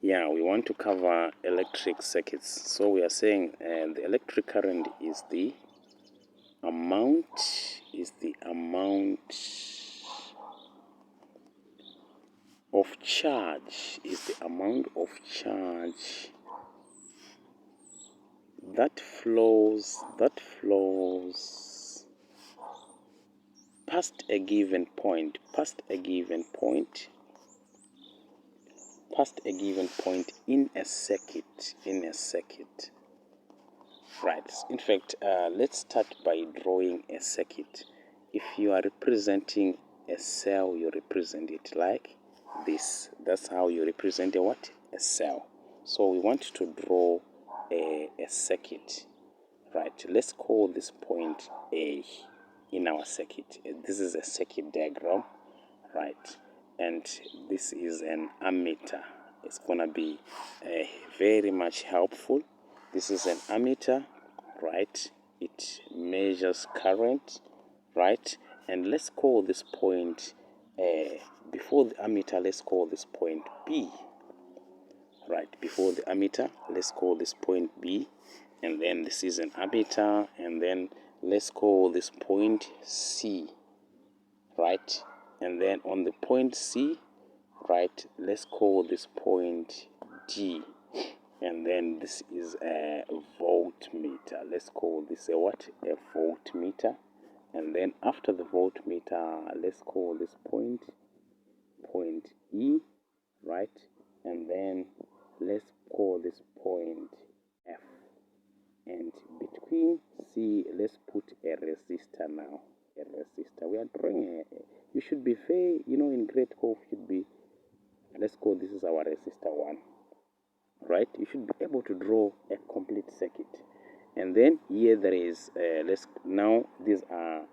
Yeah, we want to cover electric circuits. So we are saying the electric current is the amount of charge that flows past a given point in a circuit. Right. In fact, let's start by drawing a circuit. If you are representing a cell, you represent it like this. That's how you represent a what? A cell. So we want to draw a circuit. Right. Let's call this point A in our circuit. This is a circuit diagram. Right. And this is an ammeter. It's gonna be very much helpful. This is an ammeter, right? It measures current, right? And let's call this point before the ammeter. Let's call this point B, right? Before the ammeter, let's call this point B, and then this is an ammeter, and then let's call this point C, right? And then on the point C, right, let's call this point D, and then this is a voltmeter. Let's call this a what? A voltmeter. And then after the voltmeter, let's call this point E, right? And then let's call this point F. And between C, let's put a resistor now. A resistor. We are drawing you should be fair, in grade 12 should be, let's call this is our resistor 1. Right? You should be able to draw a complete circuit. And then here there is, now these are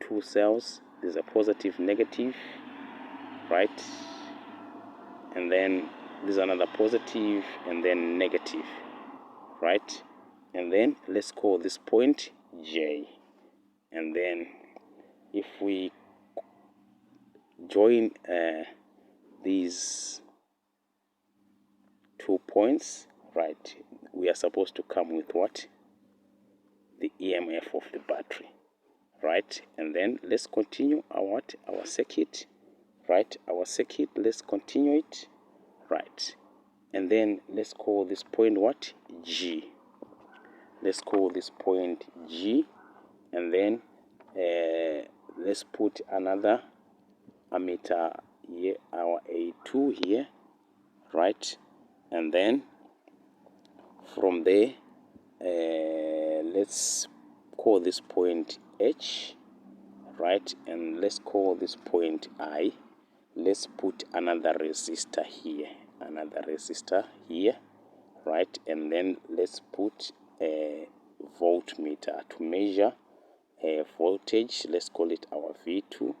two cells. There's a positive, negative, right? And then there's another positive and then negative, right? And then let's call this point J. And then if we join these 2 points, right, we are supposed to come with what? The EMF of the battery, right? And then let's continue our circuit, right? Our circuit, let's continue it, right? And then let's call this point what? G. Let's call this point G, and then let's put another ammeter here, our A2 here, right? And then from there, let's call this point H, right? And let's call this point I. Let's put another resistor here, right? And then let's put a voltmeter to measure a voltage. Let's call it our V2,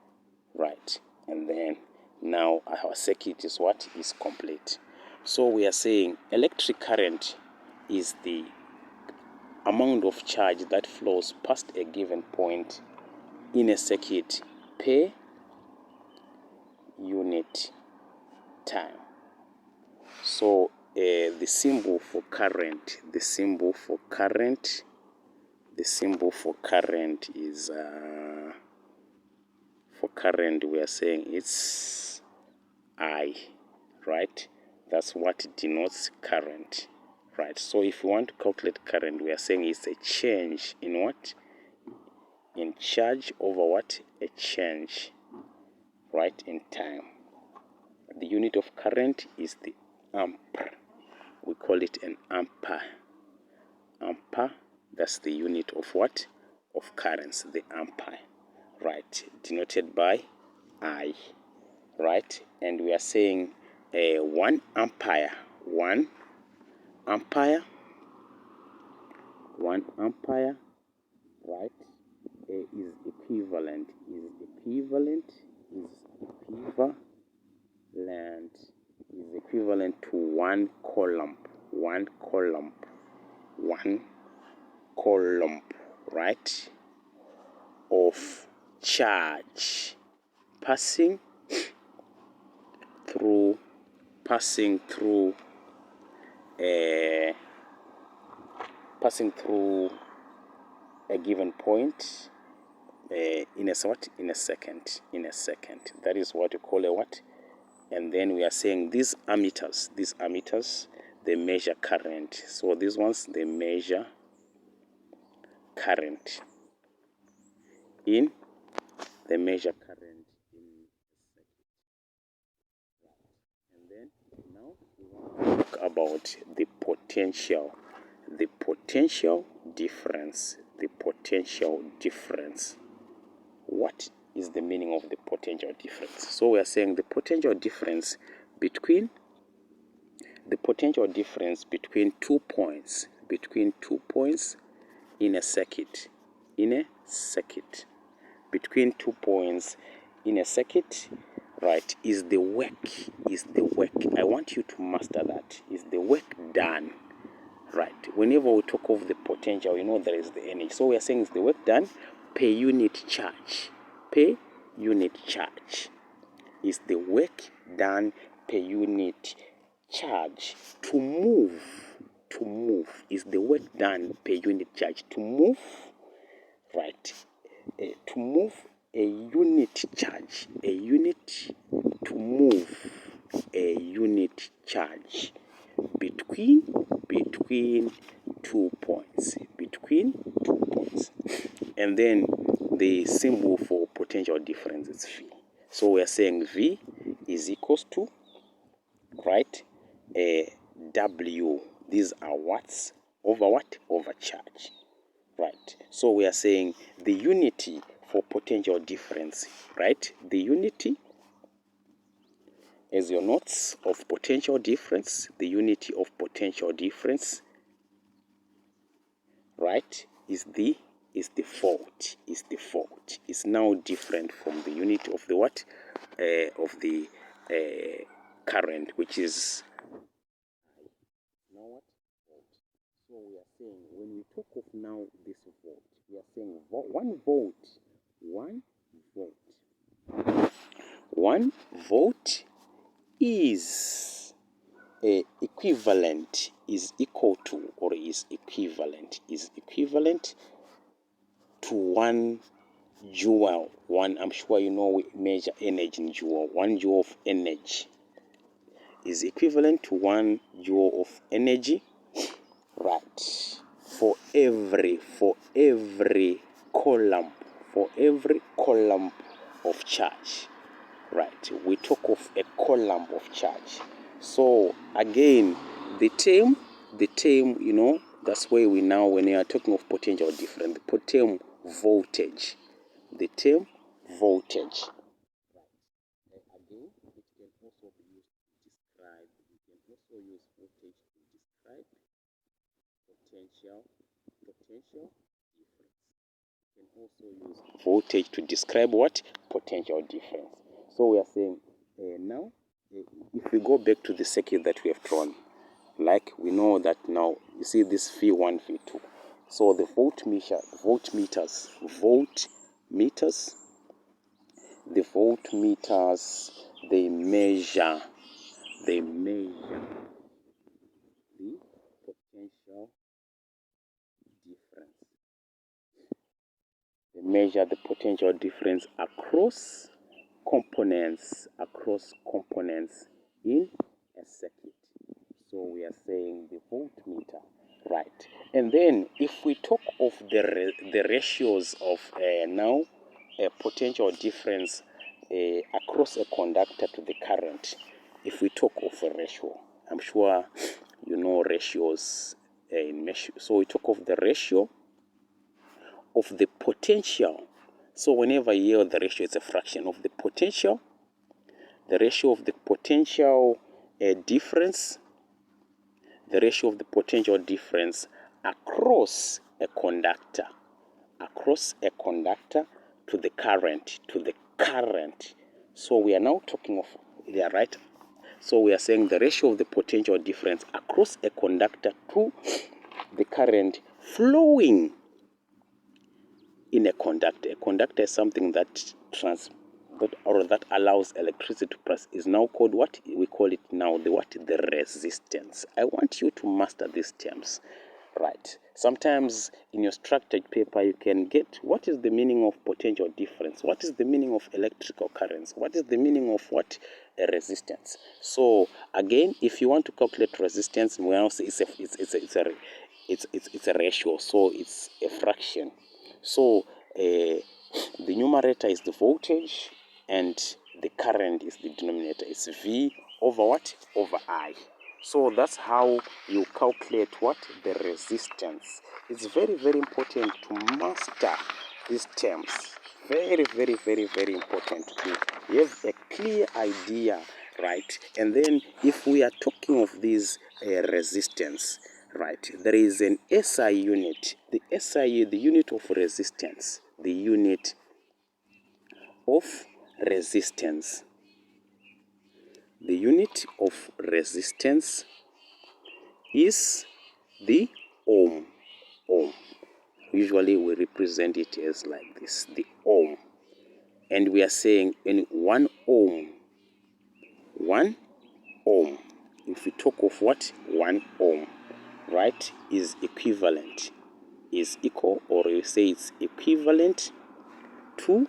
right? And then now our circuit is what? Is complete. So we are saying electric current is the amount of charge that flows past a given point in a circuit per unit time. So the symbol for current is for current we are saying it's I, right? That's what denotes current, right? So if we want to calculate current, we are saying it's a change in what? In charge over what? A change, right, in time. The unit of current is the ampere. We call it an ampere. Ampere, that's the unit of what? Of currents, the ampere, right? Denoted by I, right? And we are saying 1 ampere, right, is equivalent to 1 coulomb, right, of charge passing through passing through a given point in a second. That is what you call a what? And then we are saying these ammeters, they measure current. So these ones, they measure current in a second. And then now we want to talk about the potential difference. What is the meaning of the potential difference? So we are saying the potential difference between two points in a circuit. Between 2 points in a circuit, right, is the work. I want you to master that. Is the work done, right? Whenever we talk of the potential, you know there is the energy. So we are saying is the work done per unit charge. Is the work done per unit charge. To move is the work done per unit charge. To move, right? To move a unit charge, to move a unit charge between 2 points. And then the symbol for potential difference is V. So we are saying V is equals to, right, W. These are watts over what? Over charge. Right. So we are saying the unity for potential difference, right? The unity, as your notes of potential difference, the unity of potential difference, right, is the volt. It's now different from the unit of the what? Of the current, which is now what? Volt. So we are saying when we talk of now this volt, we are saying 1 volt is equivalent to 1 joule. I'm sure you know we measure energy in joule. 1 joule of energy is equivalent to 1 joule of energy, right? For every column of charge, right? We talk of a column of charge. So again, the term, you know, that's where we now, when we are talking of potential difference, the term voltage. Again, it can also be used to describe. We can also use voltage to describe potential difference. We can also use voltage to describe what? Potential difference. So we are saying now, if we go back to the circuit that we have drawn, like we know that now, you see this V1, V2. So the voltmeters, they measure the potential difference. They measure the potential difference across components in a circuit. So we are saying the voltmeter, right? And then if we talk of the ratios of now a potential difference across a conductor to the current, if we talk of a ratio, I'm sure you know ratios in mesh. So we talk of the ratio of the potential. So whenever you hear the ratio, it's a fraction of the potential. The ratio of the potential difference. The ratio of the potential difference across a conductor to the current. So we are now talking of, yeah, right? So we are saying the ratio of the potential difference across a conductor to the current flowing in a conductor. A conductor is something that that allows electricity to pass is now called what? We call it now the what? The resistance. I want you to master these terms. Right. Sometimes in your structured paper you can get what is the meaning of potential difference? What is the meaning of electrical currents? What is the meaning of what? A resistance. So again, if you want to calculate resistance, we now say it's a ratio, so it's a fraction. So the numerator is the voltage and the current is the denominator. It's V over what? Over I. So that's how you calculate what? The resistance. It's very, very important to master these terms. Very, very, very, very important to have a clear idea, right? And then if we are talking of this resistance, right, there is an SI unit. The SI, the unit of resistance. The unit of resistance. The unit of resistance is the ohm. Ohm. Usually we represent it as like this, the ohm. And we are saying in 1 ohm, if we talk of what? 1 ohm, right, is equivalent, is equal, or you say it's equivalent to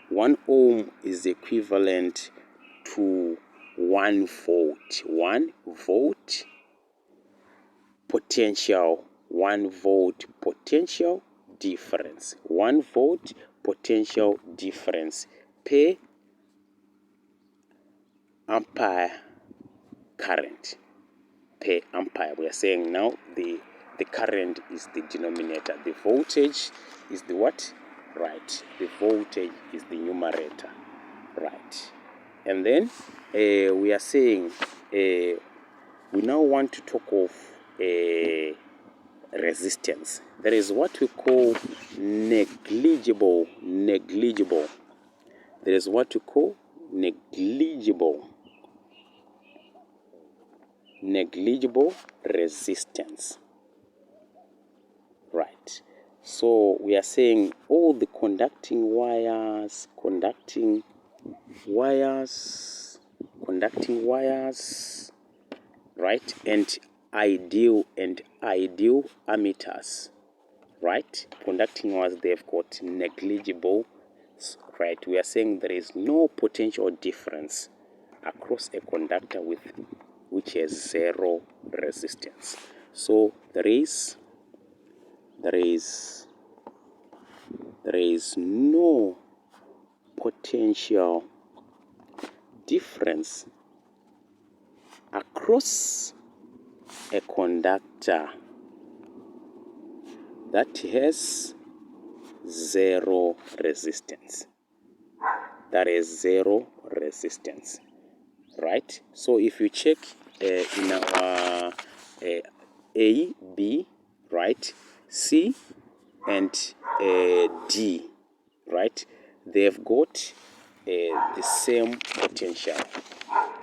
1 ohm is equivalent to 1 volt. 1 volt potential, 1 volt potential difference. 1 volt potential difference per ampere current. Per ampere. We are saying now the current is the denominator. The voltage is the what? Right. The voltage is the numerator. Right. And then we are saying we now want to talk of resistance. There is what we call negligible. There is what we call negligible resistance. Right. So we are saying all the conducting wires, right, and ideal ammeters, right? Conducting wires, they've got negligible, right? We are saying there is no potential difference across a conductor which has 0 resistance. So there is no potential difference across a conductor that has 0 resistance. That is 0 resistance, right? So if you check in our A, B, right, C, and D, right, they've got the same potential,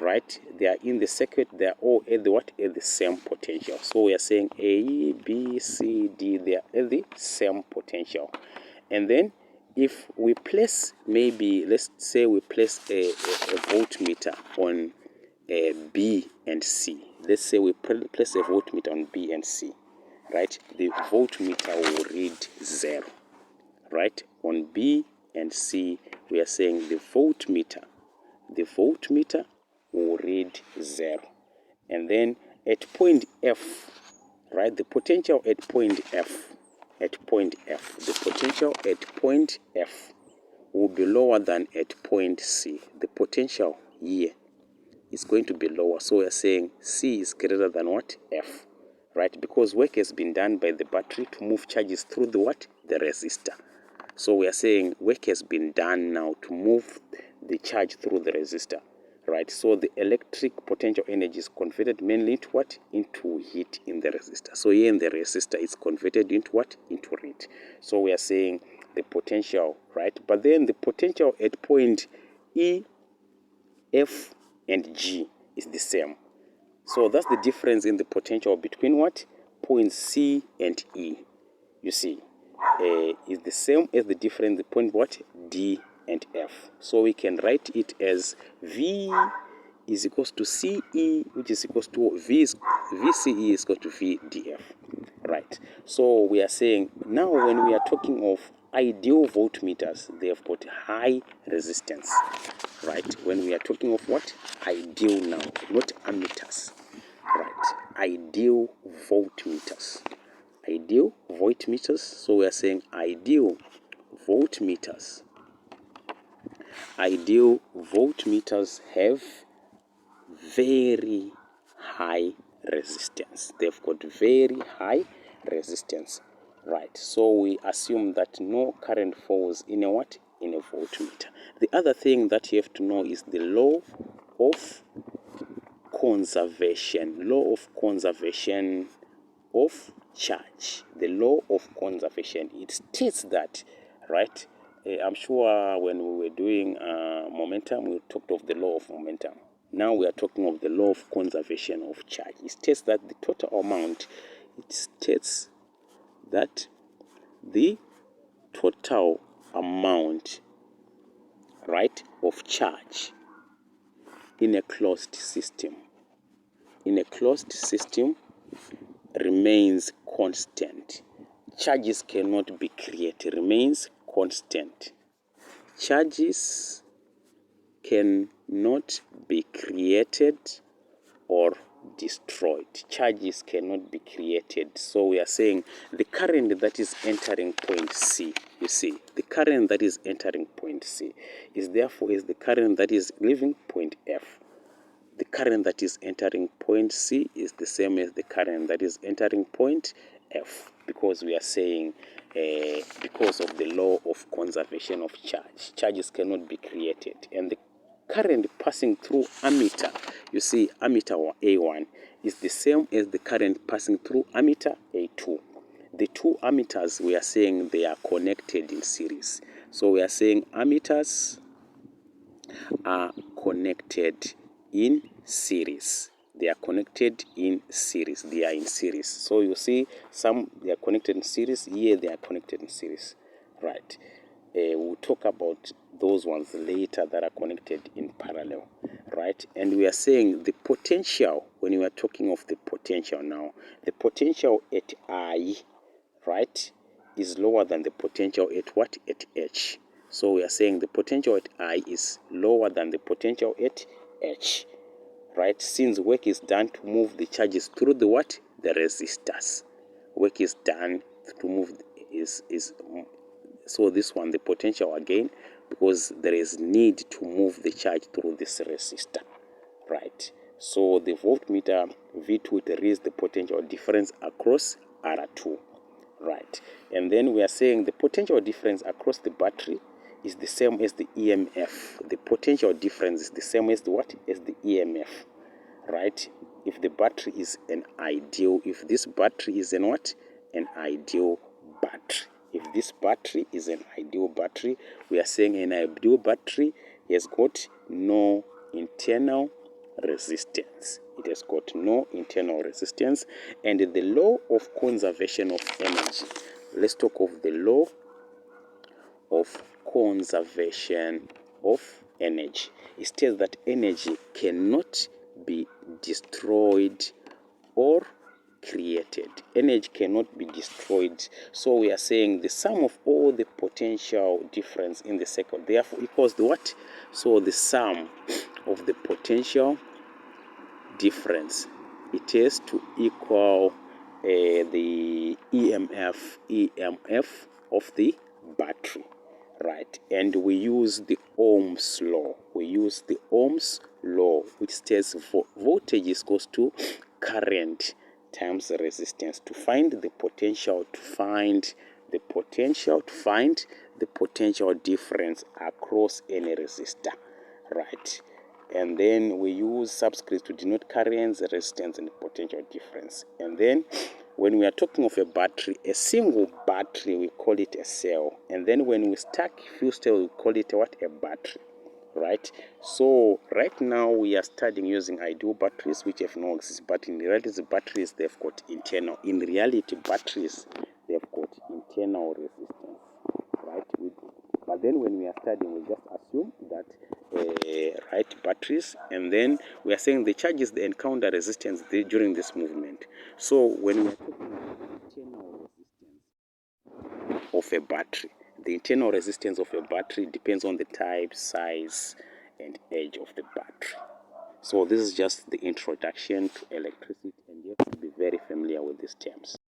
right? They are in the circuit, they are all at the what? At the same potential. So we are saying A, B, C, D, they are at the same potential. And then if we place, maybe let's say we place a voltmeter on B and C. Let's say we place a voltmeter on B and C, right? The voltmeter will read 0, right? On B and C, we are saying the voltmeter will read 0. And then at point F, right, the potential at point F, the potential at point F will be lower than at point C. The potential here is going to be lower. So we are saying C is greater than what? F, right? Because work has been done by the battery to move charges through the what? The resistor. So we are saying work has been done now to move the charge through the resistor, right? So the electric potential energy is converted mainly into what? Into heat in the resistor. So here in the resistor, it's converted into what? Into heat. So we are saying the potential, right? But then the potential at point E, F, and G is the same. So that's the difference in the potential between what? Point C and E. You see, is the same as the difference the point what? D and F. So we can write it as V is equals to CE, which is equals to VCE is equal to VDF. Right. So we are saying now when we are talking of ideal voltmeters, they have got high resistance. Right. When we are talking of what? Ideal now, not ammeters. Right. Ideal voltmeters. Ideal voltmeters. So we are saying ideal voltmeters. Ideal voltmeters have very high resistance. They've got very high resistance. Right. So we assume that no current flows in a what? In a voltmeter. The other thing that you have to know is the law of conservation. Law of conservation of charge. The law of conservation. It states that, right? I'm sure when we were doing momentum, we talked of the law of momentum. Now we are talking of the law of conservation of charge. It states that the total amount, it states that the total amount, right, of charge in a closed system, remains constant. Charges cannot be created, remains constant. Charges cannot be created or destroyed. Charges cannot be created. So we are saying the current that is entering point C, you see, the current that is entering point C is therefore the current that is leaving point F. The current that is entering point C is the same as the current that is entering point F, because we are saying because of the law of conservation of charge, charges cannot be created. And the current passing through ammeter, you see ammeter A1 is the same as the current passing through ammeter A2. The two ammeters, we are saying they are connected in series. So we are saying ammeters are connected in series. They are connected in series. They are in series. So you see, some they are connected in series. Here they are connected in series. Right. We'll talk about those ones later that are connected in parallel. Right. And we are saying the potential, when we are talking of the potential now, the potential at I, right, is lower than the potential at what? At H. So we are saying the potential at I is lower than the potential at H, right? Since work is done to move the charges through the what? The resistors. Work is done to move so this one, the potential again, because there is need to move the charge through this resistor, right? So the voltmeter V2, it reads the potential difference across R2. Right. And then we are saying the potential difference across the battery is the same as the EMF. The potential difference is the same as the what? As the EMF. Right? If the battery is an ideal, if this battery is an what? An ideal battery. If this battery is an ideal battery, we are saying an ideal battery has got no internal resistance. It has got no internal resistance. And the law of conservation of energy. Let's talk of the law of conservation of energy. It states that energy cannot be destroyed or created. Energy cannot be destroyed. So we are saying the sum of all the potential difference in the circuit therefore equals the what? So the sum of the potential difference, it is to equal the EMF of the battery, right? And we use the Ohm's law. We use the Ohm's law, which states voltage is equals to current times resistance to find the potential, to find the potential difference across any resistor, right? And then we use subscripts to denote currents, resistance, and potential difference. And then when we are talking of a battery, a single battery, we call it a cell. And then when we stack few cells, we call it what? A battery, right? So right now we are studying using ideal batteries, which have no axis, but in reality, batteries, they've got internal. In reality, batteries, they've got internal resistance, right? But then when we are studying, we just assume that right batteries, and then we are saying the charges they encounter resistance during this movement. So when we are talking about the internal resistance of a battery, the internal resistance of a battery depends on the type, size, and age of the battery. So this is just the introduction to electricity, and you have to be very familiar with these terms.